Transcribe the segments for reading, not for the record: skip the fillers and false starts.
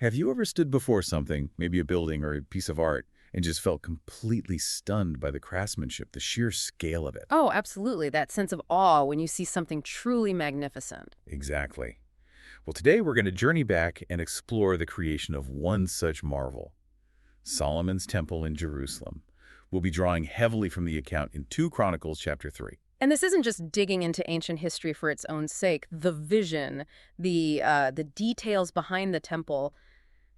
Have you ever stood before something, maybe a building or a piece of art, and just felt completely stunned by the craftsmanship, the sheer scale of it? Oh, absolutely. That sense of awe when you see something truly magnificent. Exactly. Well, today we're going to journey back and explore the creation of one such marvel, Solomon's Temple in Jerusalem. We'll be drawing heavily from the account in 2 Chronicles chapter 3. And this isn't just digging into ancient history for its own sake. The vision, the details behind the temple,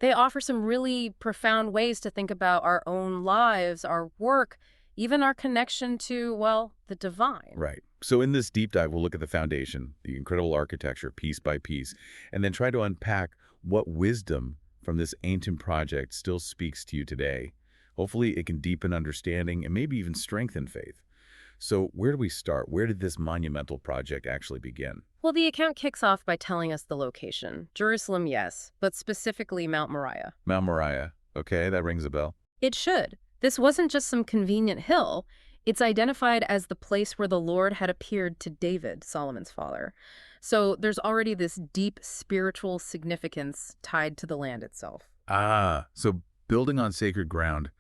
they offer some really profound ways to think about our own lives, our work, even our connection to, well, the divine. Right. So in this deep dive, we'll look at the foundation, the incredible architecture, piece by piece, and then try to unpack what wisdom from this ancient project still speaks to you today. Hopefully it can deepen understanding and maybe even strengthen faith. So where do we start? Where did this monumental project actually begin? Well, the account kicks off by telling us the location. Jerusalem, yes, but specifically Mount Moriah. Mount Moriah. Okay, that rings a bell. It should. This wasn't just some convenient hill. It's identified as the place where the Lord had appeared to David, Solomon's father. So there's already this deep spiritual significance tied to the land itself. So building on sacred ground,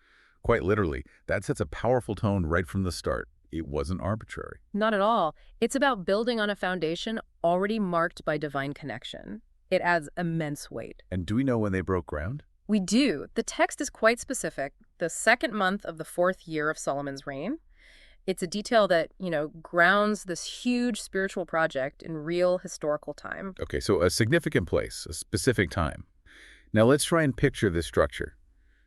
quite literally, that sets a powerful tone right from the start. It wasn't arbitrary. Not at all. It's about building on a foundation already marked by divine connection. It adds immense weight. And do we know when they broke ground? We do. The text is quite specific. The second month of the 4th year of Solomon's reign. It's a detail that, grounds this huge spiritual project in real historical time. Okay, so a significant place, a specific time. Now let's try and picture this structure.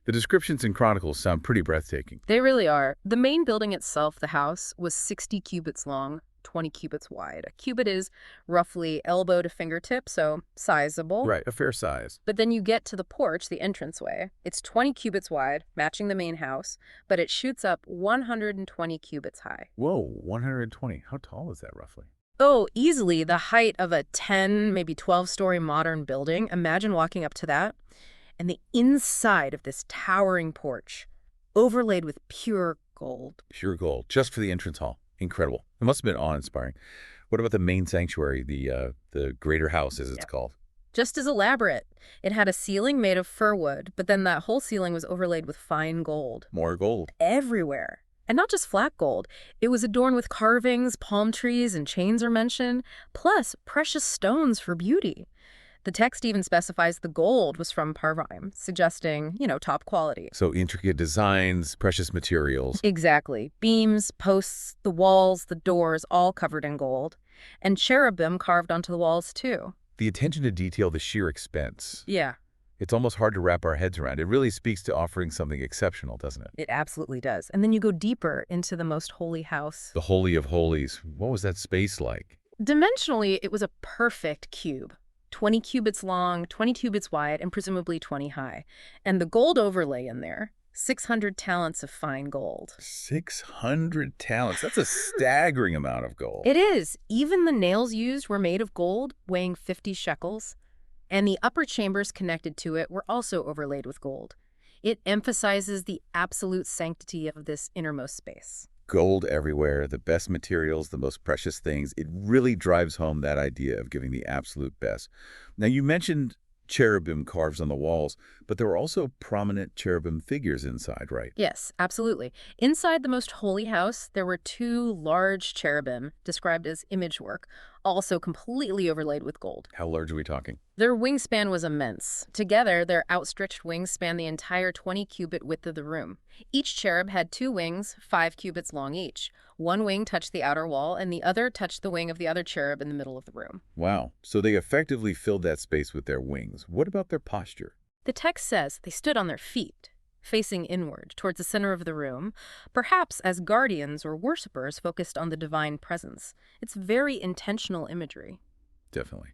The descriptions in Chronicles sound pretty breathtaking. They really are. The main building itself, the house, was 60 cubits long, 20 cubits wide. A cubit is roughly elbow to fingertip, so sizable. Right, a fair size. But then you get to the porch, the entranceway. It's 20 cubits wide, matching the main house, but it shoots up 120 cubits high. Whoa, 120. How tall is that roughly? Oh, easily the height of a 10, maybe 12-story modern building. Imagine walking up to that. And the inside of this towering porch, overlaid with pure gold. Pure gold, just for the entrance hall. Incredible. It must have been awe-inspiring. What about the main sanctuary, the greater house, as it's called? Just as elaborate. It had a ceiling made of fir wood, but then that whole ceiling was overlaid with fine gold. More gold. Everywhere. And not just flat gold. It was adorned with carvings, palm trees, and chains are mentioned, plus precious stones for beauty. The text even specifies the gold was from Parvime, suggesting, top quality. So intricate designs, precious materials. Exactly. Beams, posts, the walls, the doors, all covered in gold. And cherubim carved onto the walls, too. The attention to detail, the sheer expense. Yeah, It's almost hard to wrap our heads around. It really speaks to offering something exceptional, doesn't it? it absolutely does. And then you go deeper into the most holy house. The Holy of Holies. What was that space like? Dimensionally, it was a perfect cube. 20 cubits long, 20 cubits wide, and presumably 20 high. And the gold overlay in there, 600 talents of fine gold. 600 talents. That's a staggering amount of gold. It is. Even the nails used were made of gold, weighing 50 shekels. And the upper chambers connected to it were also overlaid with gold. It emphasizes the absolute sanctity of this innermost space. Gold everywhere, the best materials, the most precious things. It really drives home that idea of giving the absolute best. Now, you mentioned cherubim carved on the walls, but there were also prominent cherubim figures inside, right? Yes, absolutely. Inside the most holy house, there were 2 large cherubim, described as image work, also completely overlaid with gold. How large are we talking? Their wingspan was immense. Together, their outstretched wings spanned the entire 20-cubit width of the room. Each cherub had 2 wings, 5 cubits long each. One wing touched the outer wall, and the other touched the wing of the other cherub in the middle of the room. Wow. So they effectively filled that space with their wings. What about their posture? The text says they stood on their feet, facing inward towards the center of the room, perhaps as guardians or worshippers focused on the divine presence. It's very intentional imagery. Definitely.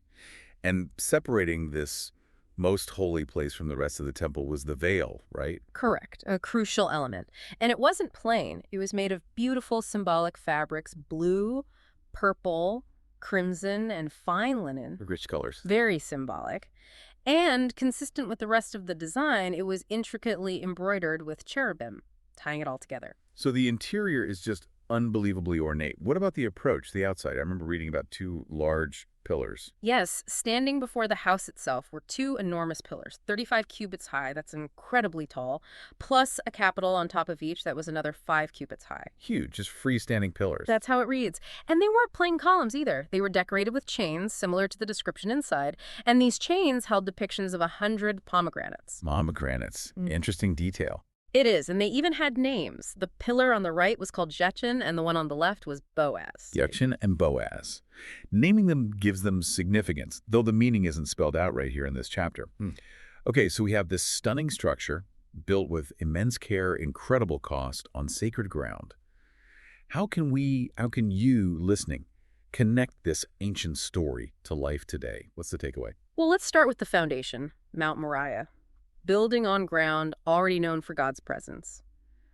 And separating this most holy place from the rest of the temple was the veil, right? Correct, a crucial element. And it wasn't plain. It was made of beautiful symbolic fabrics, blue, purple, crimson, and fine linen. Rich colors. Very symbolic. And consistent with the rest of the design, it was intricately embroidered with cherubim, tying it all together. So the interior is just unbelievably ornate. What about the approach, the outside? I remember reading about 2 large pillars. Yes, standing before the house itself were two enormous pillars, 35 cubits high, that's incredibly tall, plus a capital on top of each that was another 5 cubits high. Huge, just freestanding pillars. That's how it reads. And they weren't plain columns either. They were decorated with chains, similar to the description inside, and these chains held depictions of 100 pomegranates. Pomegranates. Interesting detail. It is, and they even had names. The pillar on the right was called Jechin, and the one on the left was Boaz. Jechin and Boaz. Naming them gives them significance, though the meaning isn't spelled out right here in this chapter. Okay, so we have this stunning structure built with immense care, incredible cost on sacred ground. How can you, listening, connect this ancient story to life today? What's the takeaway? Well, let's start with the foundation, Mount Moriah. Building on ground already known for God's presence.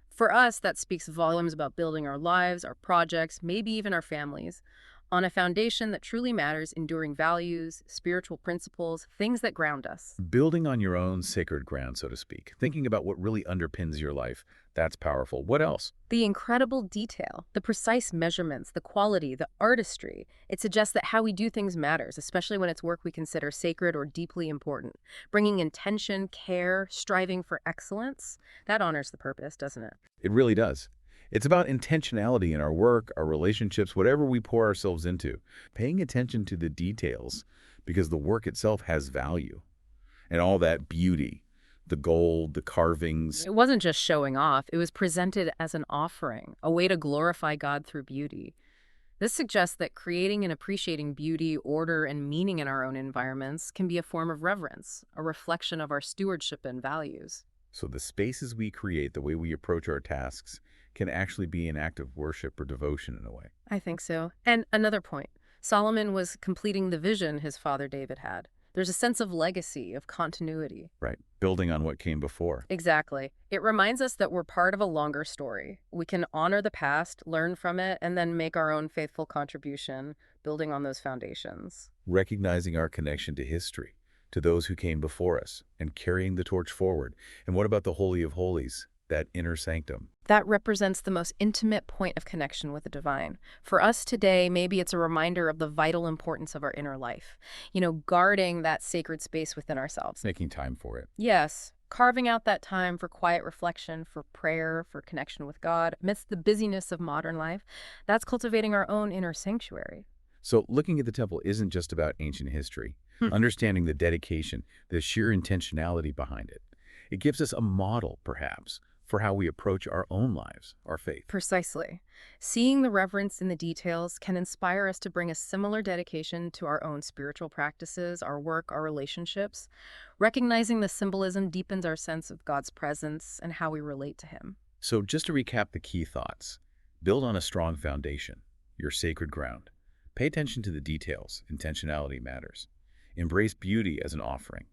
For us, that speaks volumes about building our lives, our projects, maybe even our families, on a foundation that truly matters, enduring values, spiritual principles, things that ground us. Building on your own sacred ground, so to speak. Thinking about what really underpins your life. That's powerful. What else? The incredible detail, the precise measurements, the quality, the artistry. It suggests that how we do things matters, especially when it's work we consider sacred or deeply important. Bringing intention, care, striving for excellence, that honors the purpose, doesn't it? It really does. It's about intentionality in our work, our relationships, whatever we pour ourselves into. Paying attention to the details because the work itself has value. And all that beauty, the gold, the carvings. It wasn't just showing off, it was presented as an offering, a way to glorify God through beauty. This suggests that creating and appreciating beauty, order, and meaning in our own environments can be a form of reverence, a reflection of our stewardship and values. So the spaces we create, the way we approach our tasks, can actually be an act of worship or devotion in a way. I think so. And another point, Solomon was completing the vision his father David had. There's a sense of legacy, of continuity. Right. Building on what came before. Exactly. It reminds us that we're part of a longer story. We can honor the past, learn from it, and then make our own faithful contribution, building on those foundations. Recognizing our connection to history, to those who came before us, and carrying the torch forward. And what about the Holy of Holies, that inner sanctum? That represents the most intimate point of connection with the divine. For us today, maybe it's a reminder of the vital importance of our inner life. Guarding that sacred space within ourselves. Making time for it. Yes, carving out that time for quiet reflection, for prayer, for connection with God, amidst the busyness of modern life. That's cultivating our own inner sanctuary. So looking at the temple isn't just about ancient history. Understanding the dedication, the sheer intentionality behind it. It gives us a model, perhaps, for how we approach our own lives, our faith. Precisely. Seeing the reverence in the details can inspire us to bring a similar dedication to our own spiritual practices, our work, our relationships. Recognizing the symbolism deepens our sense of God's presence and how we relate to Him. So just to recap the key thoughts, build on a strong foundation, your sacred ground. Pay attention to the details. Intentionality matters. Embrace beauty as an offering.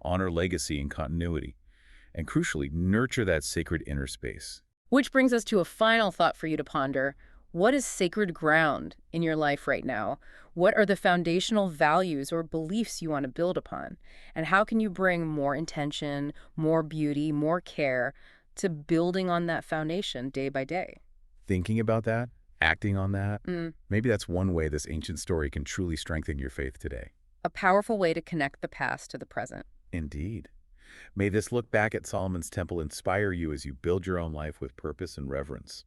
Honor legacy and continuity. And crucially, nurture that sacred inner space. Which brings us to a final thought for you to ponder. What is sacred ground in your life right now? What are the foundational values or beliefs you want to build upon? And how can you bring more intention, more beauty, more care to building on that foundation day by day? Thinking about that, acting on that, maybe that's one way this ancient story can truly strengthen your faith today. A powerful way to connect the past to the present. Indeed. May this look back at Solomon's temple inspire you as you build your own life with purpose and reverence.